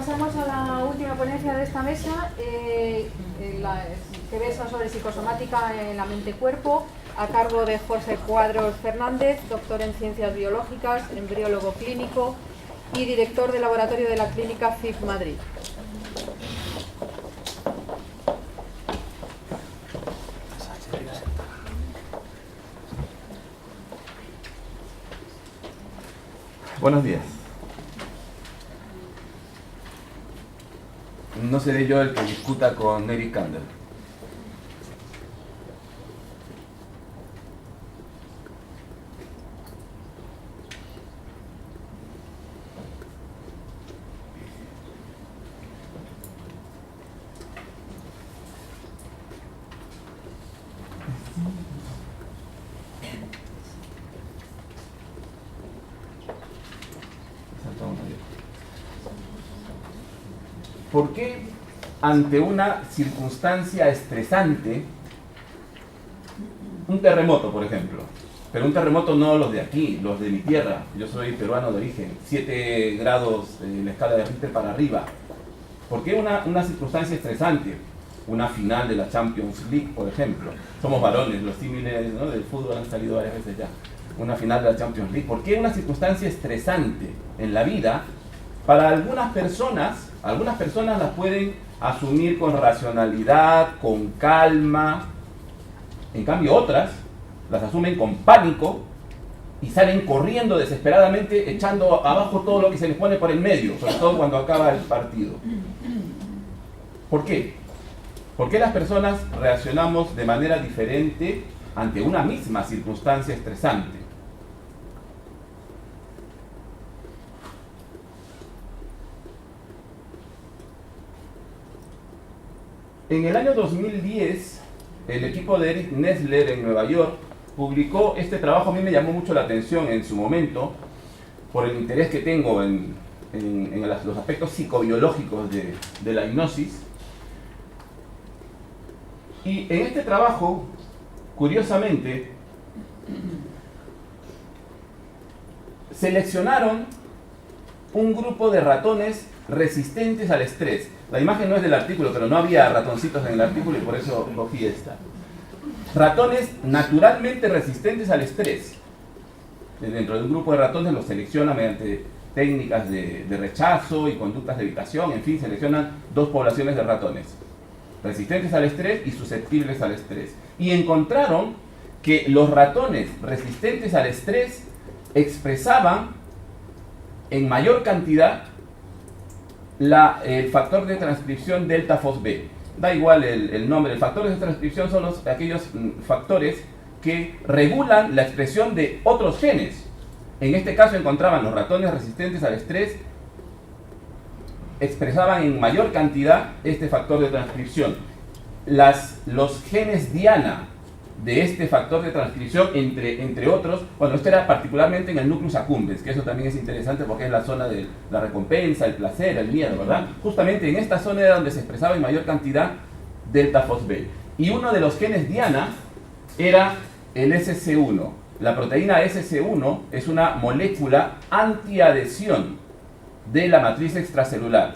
pasamos a la última ponencia de esta mesa, que versa sobre psicosomática en la mente-cuerpo, a cargo de José Cuadros Fernández, doctor en Ciencias Biológicas, embriólogo clínico y director del laboratorio de la clínica FIF Madrid. Buenos días. No seré yo el que discuta con Eric Kandel. ¿Por qué ante una circunstancia estresante, un terremoto, por ejemplo, pero un terremoto no los de aquí, los de mi tierra, yo soy peruano de origen, 7 grados en la escala de Richter para arriba, ¿por qué una circunstancia estresante? Una final de la Champions League, por ejemplo, somos varones, los símiles, ¿no?, del fútbol han salido varias veces ya, una final de la Champions League. ¿Por qué una circunstancia estresante en la vida? Para algunas personas las pueden asumir con racionalidad, con calma. En cambio otras las asumen con pánico y salen corriendo desesperadamente, echando abajo todo lo que se les pone por el medio, sobre todo cuando acaba el partido. ¿Por qué? ¿Por qué las personas reaccionamos de manera diferente ante una misma circunstancia estresante? En el año 2010, el equipo de Eric Nestler en Nueva York publicó este trabajo. A mí me llamó mucho la atención en su momento, por el interés que tengo en los aspectos psicobiológicos de la hipnosis. Y en este trabajo, curiosamente, seleccionaron un grupo de ratones resistentes al estrés. La imagen no es del artículo, pero no había ratoncitos en el artículo y por eso cogí esta. Ratones naturalmente resistentes al estrés. Dentro de un grupo de ratones los seleccionan mediante técnicas de rechazo y conductas de evitación. En fin, seleccionan 2 poblaciones de ratones: resistentes al estrés y susceptibles al estrés. Y encontraron que los ratones resistentes al estrés expresaban en mayor cantidad el factor de transcripción delta FOSB. Da igual el nombre, el factor de transcripción son aquellos factores que regulan la expresión de otros genes. En este caso encontraban los ratones resistentes al estrés expresaban en mayor cantidad este factor de transcripción. Los genes diana de este factor de transcripción, entre otros, bueno, esto era particularmente en el nucleus accumbens, que eso también es interesante porque es la zona de la recompensa, el placer, el miedo, ¿verdad? Justamente en esta zona era donde se expresaba en mayor cantidad delta FOSB. Y uno de los genes diana era el SC1. La proteína SC1 es una molécula antiadhesión de la matriz extracelular.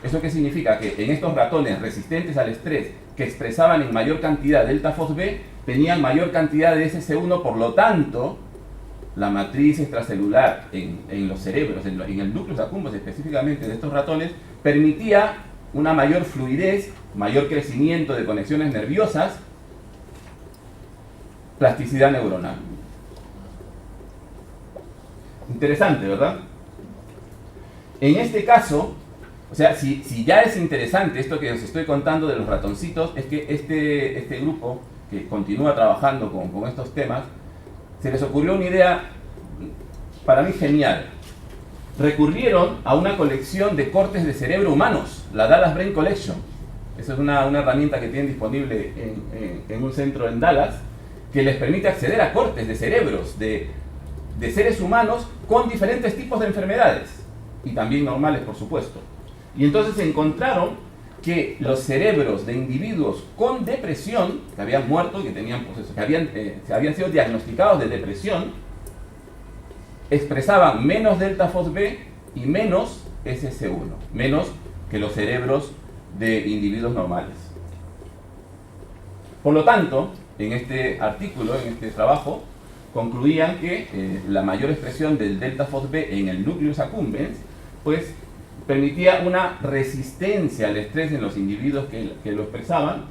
¿Eso qué significa? Que en estos ratones resistentes al estrés que expresaban en mayor cantidad delta FOSB, tenían mayor cantidad de SC1, por lo tanto, la matriz extracelular en los cerebros, en el núcleus accumbens específicamente de estos ratones, permitía una mayor fluidez, mayor crecimiento de conexiones nerviosas, plasticidad neuronal. Interesante, ¿verdad? En este caso, o sea, si ya es interesante esto que os estoy contando de los ratoncitos, es que este grupo que continúa trabajando con estos temas, se les ocurrió una idea para mí genial. Recurrieron a una colección de cortes de cerebro humanos, la Dallas Brain Collection. Esa es una herramienta que tienen disponible en un centro en Dallas, que les permite acceder a cortes de cerebros de seres humanos con diferentes tipos de enfermedades, y también normales, por supuesto. Y entonces encontraron que los cerebros de individuos con depresión, que habían muerto, que tenían, pues eso, que habían sido diagnosticados de depresión, expresaban menos delta FOSB y menos SC1, menos que los cerebros de individuos normales. Por lo tanto, en este artículo, en este trabajo, concluían que la mayor expresión del delta FOSB en el nucleus accumbens, pues permitía una resistencia al estrés en los individuos que lo expresaban,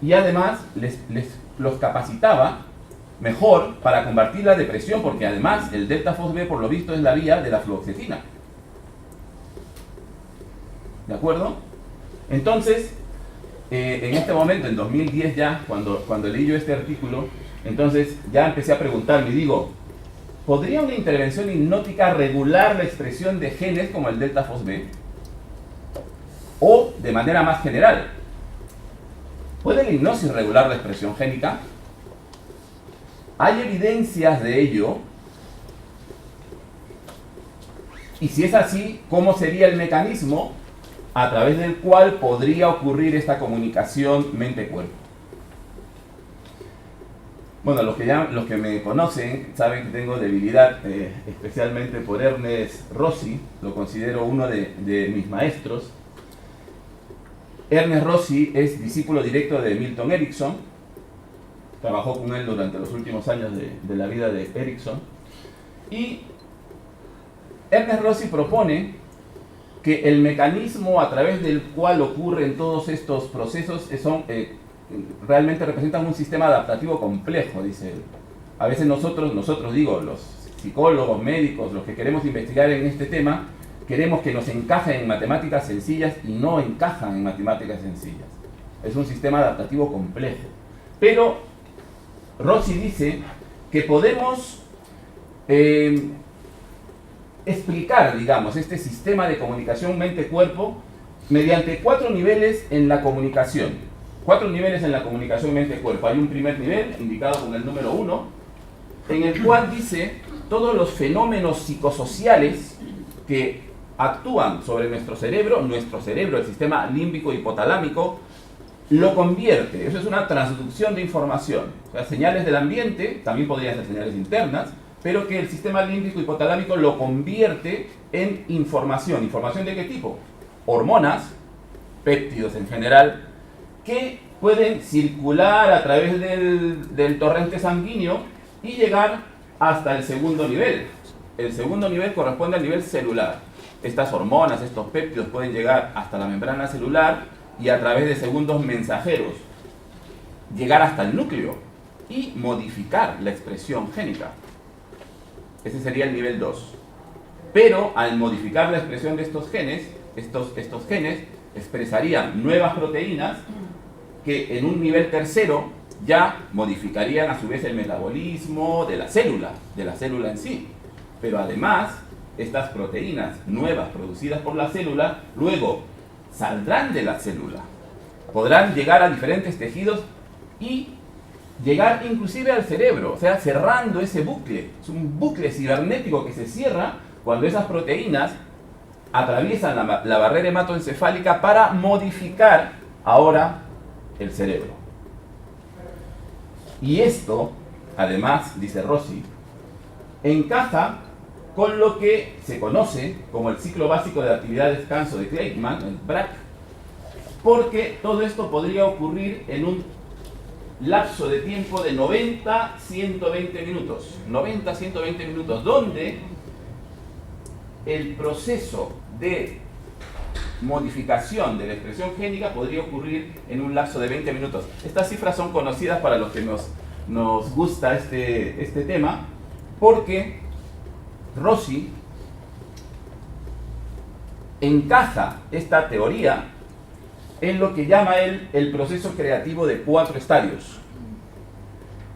y además los capacitaba mejor para combatir la depresión, porque además el delta FOSB, por lo visto, es la vía de la fluoxetina. ¿De acuerdo? Entonces, en este momento, en 2010 ya, cuando leí yo este artículo, entonces ya empecé a preguntarme y digo, ¿podría una intervención hipnótica regular la expresión de genes como el delta FOSB? O, de manera más general, ¿puede la hipnosis regular la expresión génica? ¿Hay evidencias de ello? Y si es así, ¿cómo sería el mecanismo a través del cual podría ocurrir esta comunicación mente-cuerpo? Bueno, los que me conocen saben que tengo debilidad especialmente por Ernest Rossi, lo considero uno de mis maestros. Ernest Rossi es discípulo directo de Milton Erickson, trabajó con él durante los últimos años de la vida de Erickson, y Ernest Rossi propone que el mecanismo a través del cual ocurren todos estos procesos realmente representan un sistema adaptativo complejo, dice él. A veces nosotros digo, los psicólogos, médicos, los que queremos investigar en este tema, queremos que nos encajen en matemáticas sencillas y no encajan en matemáticas sencillas. Es un sistema adaptativo complejo. Pero Rossi dice que podemos explicar, digamos, este sistema de comunicación mente-cuerpo mediante 4 niveles en la comunicación. 4 niveles en la comunicación mente-cuerpo. Hay un primer nivel, indicado con el número 1, en el cual dice todos los fenómenos psicosociales que actúan sobre nuestro cerebro, el sistema límbico hipotalámico, lo convierte. Eso es una transducción de información. O sea, señales del ambiente, también podrían ser señales internas, pero que el sistema límbico hipotalámico lo convierte en información. ¿Información de qué tipo? Hormonas, péptidos en general, que pueden circular a través del torrente sanguíneo y llegar hasta el segundo nivel. El segundo nivel corresponde al nivel celular. Estas hormonas, estos péptidos pueden llegar hasta la membrana celular y a través de segundos mensajeros llegar hasta el núcleo y modificar la expresión génica. Ese sería el nivel 2. Pero al modificar la expresión de estos genes, estos genes expresarían nuevas proteínas que en un nivel tercero ya modificarían a su vez el metabolismo de la célula en sí. Pero además, estas proteínas nuevas producidas por la célula luego saldrán de la célula, podrán llegar a diferentes tejidos y llegar inclusive al cerebro, o sea, cerrando ese bucle. Es un bucle cibernético que se cierra cuando esas proteínas atraviesan la barrera hematoencefálica para modificar ahora el cerebro. Y esto, además, dice Rossi, encaja con lo que se conoce como el ciclo básico de actividad de descanso de Kleitman, el BRAC, porque todo esto podría ocurrir en un lapso de tiempo de 90-120 minutos. 90-120 minutos, donde el proceso de modificación de la expresión génica podría ocurrir en un lapso de 20 minutos. Estas cifras son conocidas para los que nos gusta este tema, porque Rossi encaja esta teoría en lo que llama él el proceso creativo de 4 estadios.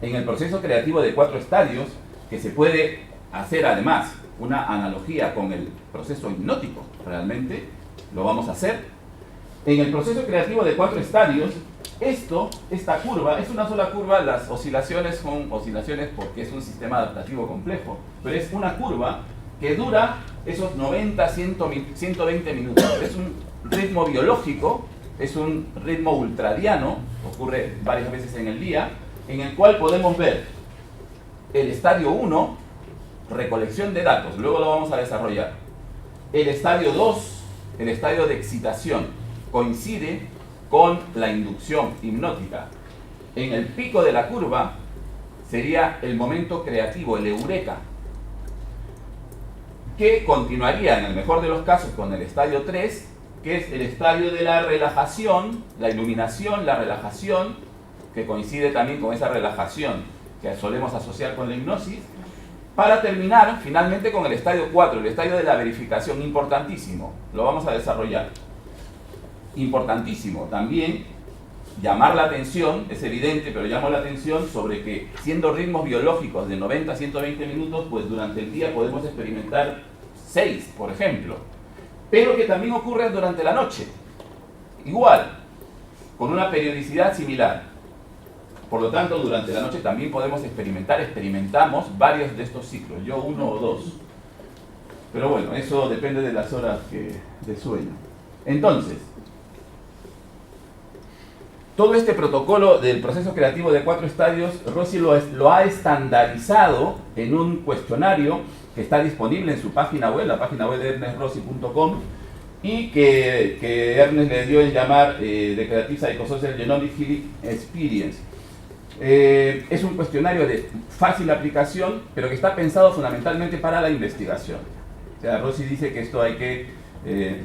En el proceso creativo de 4 estadios, que se puede hacer además una analogía con el proceso hipnótico, realmente lo vamos a hacer. En el proceso creativo de 4 estadios, esta curva es una sola curva. Las oscilaciones son oscilaciones porque es un sistema adaptativo complejo, pero es una curva que dura esos 90-120 minutos. Es un ritmo biológico, es un ritmo ultradiano, ocurre varias veces en el día, en el cual podemos ver el estadio 1, recolección de datos, luego lo vamos a desarrollar. El estadio 2, el estadio de excitación, coincide con la inducción hipnótica. En el pico de la curva sería el momento creativo, el eureka, que continuaría en el mejor de los casos con el estadio 3, que es el estadio de la relajación, la iluminación, la relajación, que coincide también con esa relajación que solemos asociar con la hipnosis, para terminar finalmente con el estadio 4, el estadio de la verificación, importantísimo, lo vamos a desarrollar. Importantísimo también llamar la atención, es evidente, pero llamo la atención sobre que siendo ritmos biológicos de 90 a 120 minutos, pues durante el día podemos experimentar 6, por ejemplo, pero que también ocurre durante la noche, igual, con una periodicidad similar. Por lo tanto, durante la noche también podemos experimentamos varios de estos ciclos, yo 1 o 2. Pero bueno, eso depende de las horas de sueño. Entonces, todo este protocolo del proceso creativo de 4 estadios, Rossi lo ha estandarizado en un cuestionario que está disponible en su página web, la página web de ernestrossi.com, y que Ernest le dio en llamar The Creative Psychosocial Genomic Healing Experience. Es un cuestionario de fácil aplicación, pero que está pensado fundamentalmente para la investigación. O sea, Rossi dice que esto hay que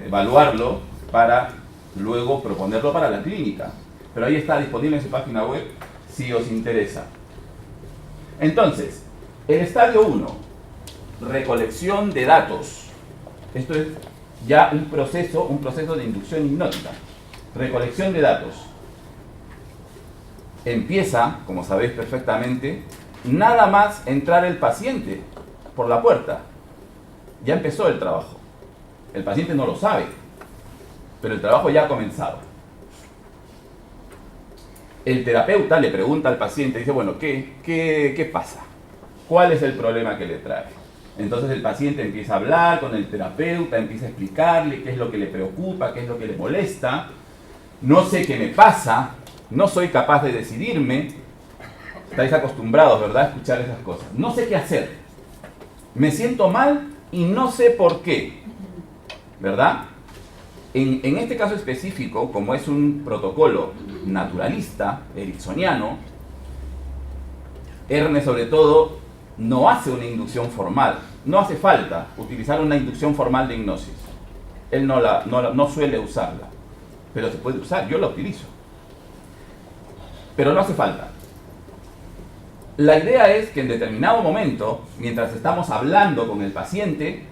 evaluarlo para luego proponerlo para la clínica. Pero ahí está disponible en su página web si os interesa. Entonces, el estadio 1, recolección de datos. Esto es ya un proceso de inducción hipnótica. Recolección de datos. Empieza, como sabéis perfectamente, nada más entrar el paciente por la puerta. Ya empezó el trabajo. El paciente no lo sabe, pero el trabajo ya ha comenzado. El terapeuta le pregunta al paciente, dice, bueno, ¿qué pasa? ¿Cuál es el problema que le trae? Entonces el paciente empieza a hablar con el terapeuta, empieza a explicarle qué es lo que le preocupa, qué es lo que le molesta. No sé qué me pasa, no soy capaz de decidirme. Estáis acostumbrados, ¿verdad?, a escuchar esas cosas. No sé qué hacer. Me siento mal y no sé por qué. ¿Verdad? En este caso específico, como es un protocolo naturalista, ericksoniano, Ernest sobre todo no hace una inducción formal. No hace falta utilizar una inducción formal de hipnosis. Él no suele usarla, pero se puede usar, yo la utilizo. Pero no hace falta. La idea es que en determinado momento, mientras estamos hablando con el paciente,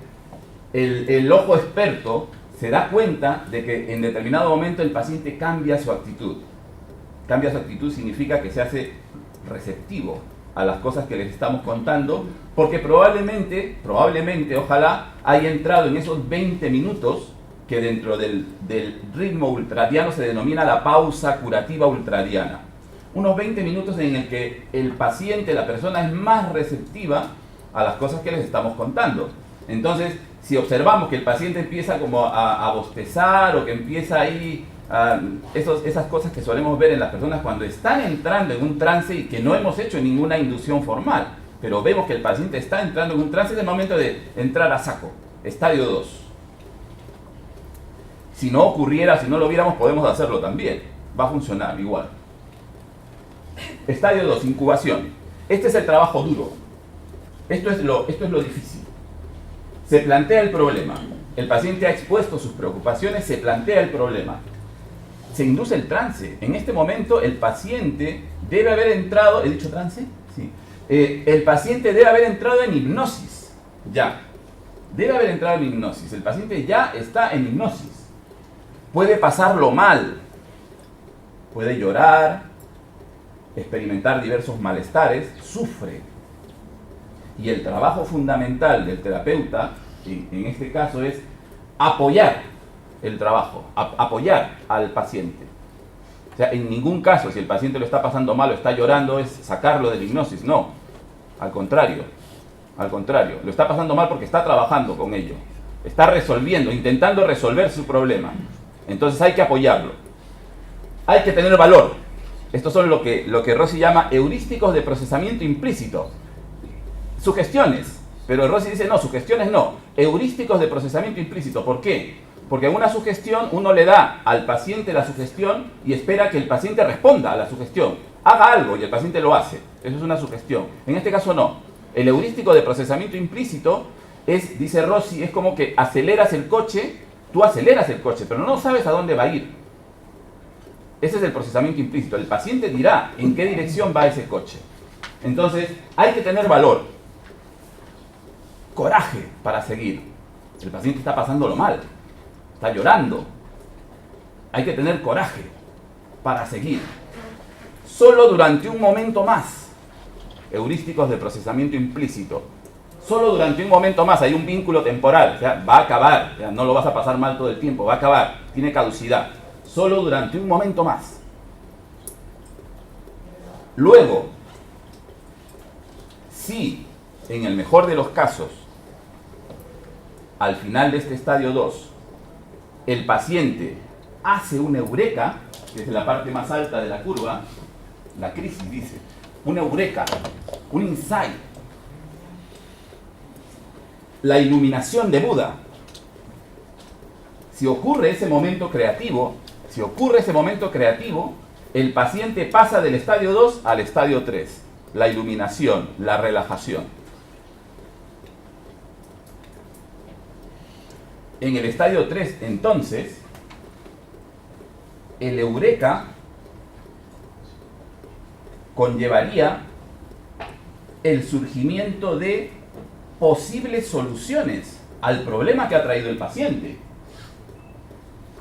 el ojo experto se da cuenta de que en determinado momento el paciente cambia su actitud. Cambia su actitud significa que se hace receptivo a las cosas que les estamos contando, porque probablemente, ojalá, haya entrado en esos 20 minutos que dentro del ritmo ultradiano se denomina la pausa curativa ultradiana. Unos 20 minutos en el que el paciente, la persona, es más receptiva a las cosas que les estamos contando. Entonces, si observamos que el paciente empieza como a bostezar o que empieza ahí, esas cosas que solemos ver en las personas cuando están entrando en un trance y que no hemos hecho ninguna inducción formal, pero vemos que el paciente está entrando en un trance, es el momento de entrar a saco, estadio 2. Si no ocurriera, si no lo viéramos, podemos hacerlo también, va a funcionar igual. Estadio 2, incubación. Este es el trabajo duro, esto es lo difícil. Se plantea el problema, el paciente ha expuesto sus preocupaciones, se plantea el problema, se induce el trance. En este momento el paciente debe haber entrado, ¿he dicho trance? Sí. El paciente debe haber entrado en hipnosis, ya. Debe haber entrado en hipnosis, el paciente ya está en hipnosis. Puede pasarlo mal, puede llorar, experimentar diversos malestares, sufre. Y el trabajo fundamental del terapeuta, en este caso, es apoyar el trabajo, apoyar al paciente. O sea, en ningún caso, si el paciente lo está pasando mal o está llorando, es sacarlo de la hipnosis, no. Al contrario, lo está pasando mal porque está trabajando con ello. Está resolviendo, intentando resolver su problema. Entonces hay que apoyarlo. Hay que tener valor. Estos son lo que Rossi llama heurísticos de procesamiento implícito. Sugestiones. Pero Rossi dice, no, sugestiones no, heurísticos de procesamiento implícito. ¿Por qué? Porque en una sugestión uno le da al paciente la sugestión y espera que el paciente responda a la sugestión. Haga algo y el paciente lo hace. Eso es una sugestión. En este caso no. El heurístico de procesamiento implícito es, dice Rossi, es como que aceleras el coche, tú aceleras el coche, pero no sabes a dónde va a ir. Ese es el procesamiento implícito. El paciente dirá en qué dirección va ese coche. Entonces, hay que tener valor, coraje para seguir. El paciente está pasándolo mal, está llorando. Hay que tener coraje para seguir. Solo durante un momento más. Heurísticos de procesamiento implícito. Solo durante un momento más, hay un vínculo temporal, o sea, va a acabar, o sea, no lo vas a pasar mal todo el tiempo, va a acabar, tiene caducidad. Solo durante un momento más. Luego, si en el mejor de los casos, al final de este estadio 2, el paciente hace una eureka, que es la parte más alta de la curva, la crisis dice, una eureka, un insight, la iluminación de Buda. Si ocurre ese momento creativo, el paciente pasa del estadio 2 al estadio 3, la iluminación, la relajación. En el estadio 3, entonces, el eureka conllevaría el surgimiento de posibles soluciones al problema que ha traído el paciente.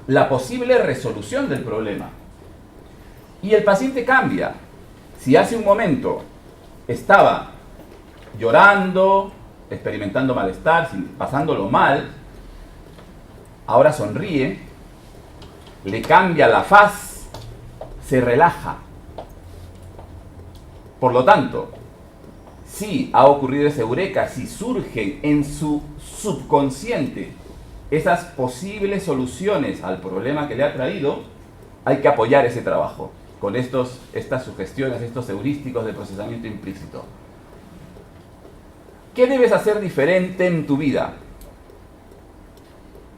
La posible resolución del problema. Y el paciente cambia. Si hace un momento estaba llorando, experimentando malestar, pasándolo mal, ahora sonríe, le cambia la faz, se relaja. Por lo tanto, si ha ocurrido esa eureka, si surgen en su subconsciente esas posibles soluciones al problema que le ha traído, hay que apoyar ese trabajo con estas sugestiones, estos heurísticos de procesamiento implícito. ¿Qué debes hacer diferente en tu vida?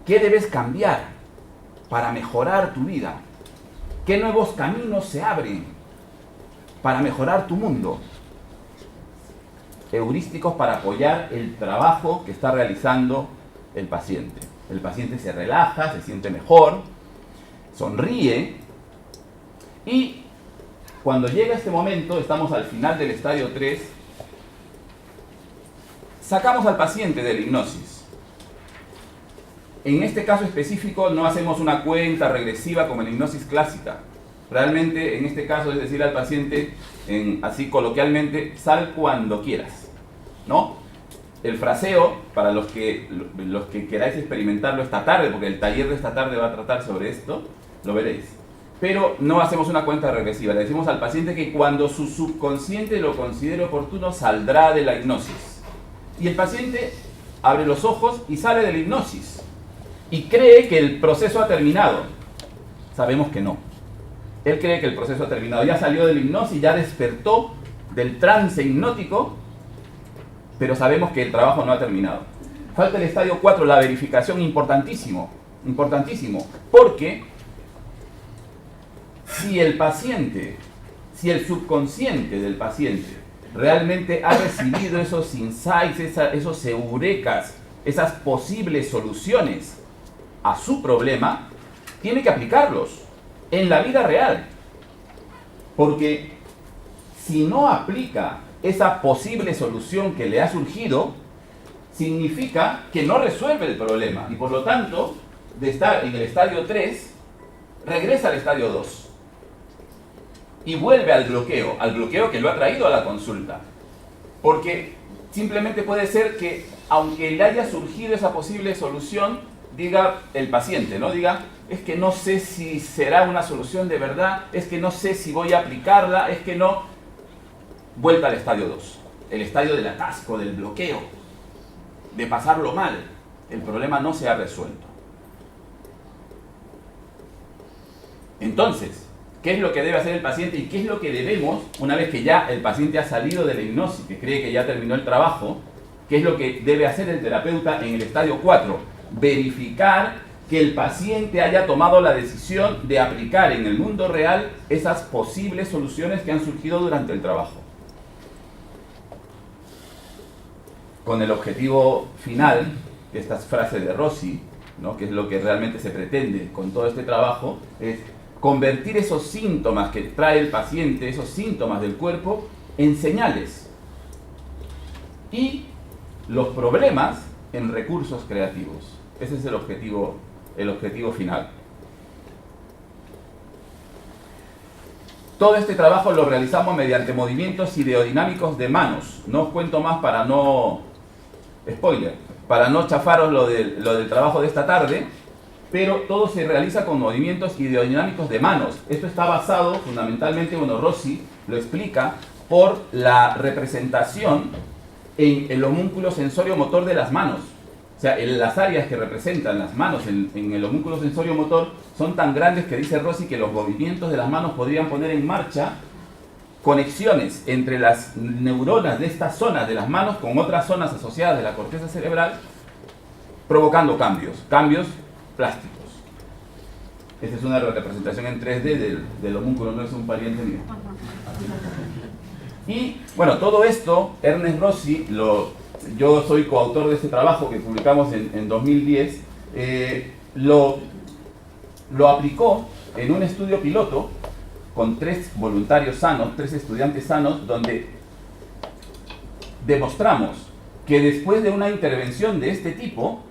¿Qué debes cambiar para mejorar tu vida? ¿Qué nuevos caminos se abren para mejorar tu mundo? Heurísticos para apoyar el trabajo que está realizando el paciente. El paciente se relaja, se siente mejor, sonríe y cuando llega este momento, estamos al final del estadio 3, sacamos al paciente de la hipnosis. En este caso específico no hacemos una cuenta regresiva como en la hipnosis clásica. Realmente en este caso es decir al paciente, así coloquialmente, sal cuando quieras, ¿no? El fraseo, para los que queráis experimentarlo esta tarde, porque el taller de esta tarde va a tratar sobre esto, lo veréis. Pero no hacemos una cuenta regresiva, le decimos al paciente que cuando su subconsciente lo considere oportuno, saldrá de la hipnosis. Y el paciente abre los ojos y sale de la hipnosis. Y cree que el proceso ha terminado. Sabemos que no. Él cree que el proceso ha terminado. Ya salió de la hipnosis, ya despertó del trance hipnótico, pero sabemos que el trabajo no ha terminado. Falta el estadio 4, la verificación, importantísimo, porque si el paciente, si el subconsciente del paciente realmente ha recibido esos insights, esos eurekas, esas posibles soluciones a su problema, tiene que aplicarlos en la vida real. Porque si no aplica esa posible solución que le ha surgido, significa que no resuelve el problema. Y por lo tanto, de estar en el estadio 3, regresa al estadio 2. Y vuelve al bloqueo que lo ha traído a la consulta. Porque simplemente puede ser que, aunque le haya surgido esa posible solución, diga el paciente, ¿no? Diga, es que no sé si será una solución de verdad, es que no sé si voy a aplicarla, es que no. Vuelta al estadio 2, el estadio del atasco, del bloqueo, de pasarlo mal. El problema no se ha resuelto. Entonces, ¿qué es lo que debe hacer el paciente y qué es lo que debemos, una vez que ya el paciente ha salido de la hipnosis, que cree que ya terminó el trabajo, ¿Qué es lo que debe hacer el terapeuta en el estadio 4? Verificar que el paciente haya tomado la decisión de aplicar en el mundo real esas posibles soluciones que han surgido durante el trabajo. Con el objetivo final, esta frase de Rossi, ¿no?, que es lo que realmente se pretende con todo este trabajo, es convertir esos síntomas que trae el paciente, esos síntomas del cuerpo, en señales. Y los problemas en recursos creativos. Ese es el objetivo final. Todo este trabajo lo realizamos mediante movimientos ideodinámicos de manos. No os cuento más para no... spoiler, para no chafaros lo del trabajo de esta tarde, pero todo se realiza con movimientos ideodinámicos de manos. Esto está basado fundamentalmente, bueno, Rossi lo explica, por la representación en el homúnculo sensorio-motor de las manos. O sea, las áreas que representan las manos en el homúnculo sensorio-motor son tan grandes que dice Rossi que los movimientos de las manos podrían poner en marcha conexiones entre las neuronas de estas zonas de las manos con otras zonas asociadas de la corteza cerebral, provocando cambios plásticos. Esta es una representación en 3D del homúnculo, no es un pariente mío. Y bueno, todo esto, Ernest Rossi, yo soy coautor de este trabajo que publicamos en 2010, lo aplicó en un estudio piloto con 3 voluntarios sanos, 3 estudiantes sanos, donde demostramos que después de una intervención de este tipo,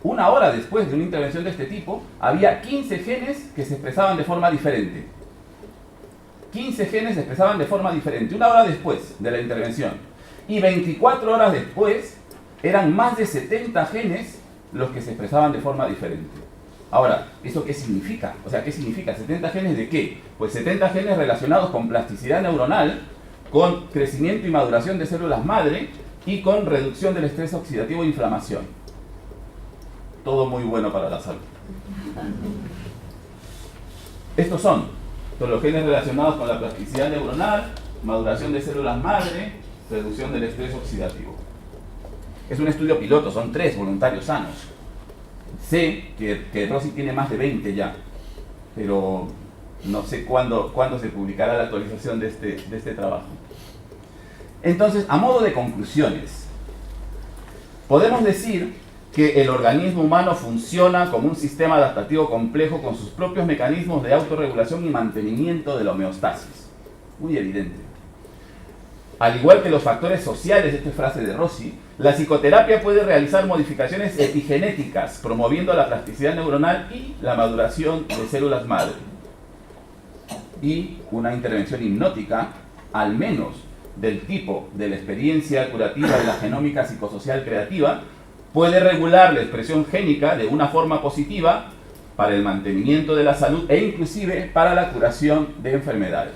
una hora después de una intervención de este tipo, había 15 genes que se expresaban de forma diferente. 15 genes se expresaban de forma diferente, una hora después de la intervención. Y 24 horas después, eran más de 70 genes los que se expresaban de forma diferente. Ahora, ¿eso qué significa? O sea, ¿qué significa? ¿70 genes de qué? Pues 70 genes relacionados con plasticidad neuronal, con crecimiento y maduración de células madre y con reducción del estrés oxidativo e inflamación. Todo muy bueno para la salud. Estos son todos los genes relacionados con la plasticidad neuronal, maduración de células madre, reducción del estrés oxidativo. Es un estudio piloto, son 3 voluntarios sanos. Sé que Rossi tiene más de 20 ya, pero no sé cuándo se publicará la actualización de este trabajo. Entonces, a modo de conclusiones, podemos decir que el organismo humano funciona como un sistema adaptativo complejo con sus propios mecanismos de autorregulación y mantenimiento de la homeostasis. Muy evidente. Al igual que los factores sociales, esta es frase de Rossi, la psicoterapia puede realizar modificaciones epigenéticas, promoviendo la plasticidad neuronal y la maduración de células madre. Y una intervención hipnótica, al menos del tipo de la experiencia curativa de la genómica psicosocial creativa, puede regular la expresión génica de una forma positiva para el mantenimiento de la salud e inclusive para la curación de enfermedades.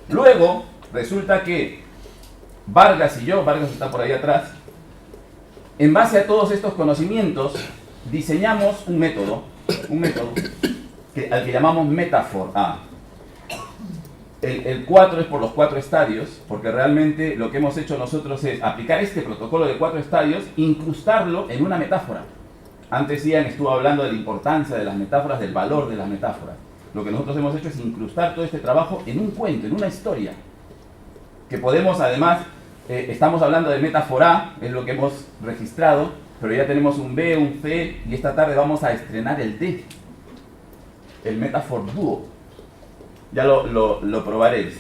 Luego, resulta que Vargas y yo, Vargas está por ahí atrás, en base a todos estos conocimientos, diseñamos un método al que llamamos Metafor-A. El 4 es por los 4 estadios, porque realmente lo que hemos hecho nosotros es aplicar este protocolo de 4 estadios, incrustarlo en una metáfora. Antes Ian estuvo hablando de la importancia de las metáforas, del valor de las metáforas. Lo que nosotros hemos hecho es incrustar todo este trabajo en un cuento, en una historia. Que podemos además, estamos hablando de Metáfora, es lo que hemos registrado, pero ya tenemos un B, un C, y esta tarde vamos a estrenar el D, el Metafor Duo. Ya lo probaréis.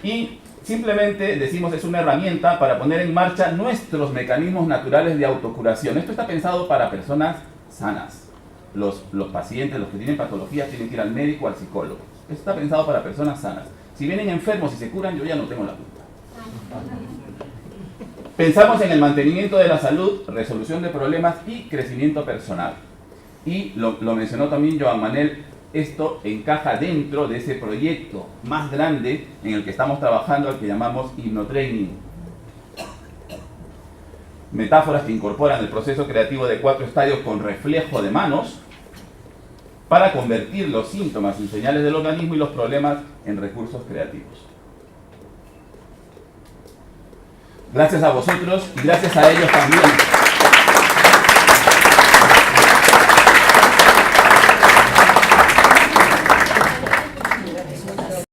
Y simplemente decimos es una herramienta para poner en marcha nuestros mecanismos naturales de autocuración. Esto está pensado para personas sanas. Los pacientes, los que tienen patologías, tienen que ir al médico o al psicólogo. Esto está pensado para personas sanas. Si vienen enfermos y se curan, yo ya no tengo la culpa. Pensamos en el mantenimiento de la salud, resolución de problemas y crecimiento personal. Y lo mencionó también Joan Manel, esto encaja dentro de ese proyecto más grande en el que estamos trabajando, al que llamamos Hipnotraining. Metáforas que incorporan el proceso creativo de 4 estadios con reflejo de manos para convertir los síntomas en señales del organismo y los problemas en recursos creativos. Gracias a vosotros y gracias a ellos también.